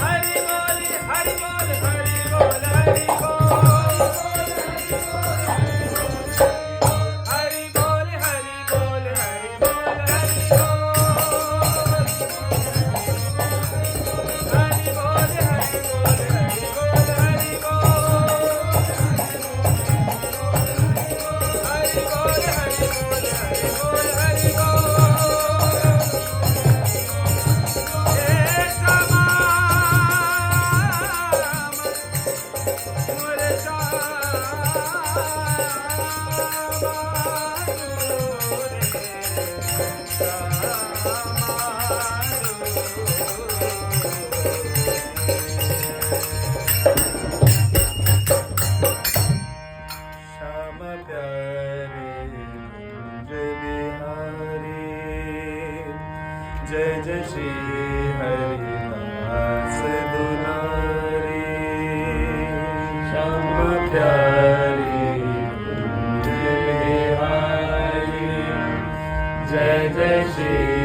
हरि बोल हरि बोल हरि बोल हरि बोल हरि बोल हरि बोल हरि बोल हरि बोल हरि बोल हरि बोल हरि बोल हरि बोल हरि बोल हरि बोल हरि बोल हे श्यामा मोरे श्याम प्यारे कुंज बिहारी जय जय श्री हरिदास दुलारी श्याम प्यारे कुंज बिहारी जय जय श्री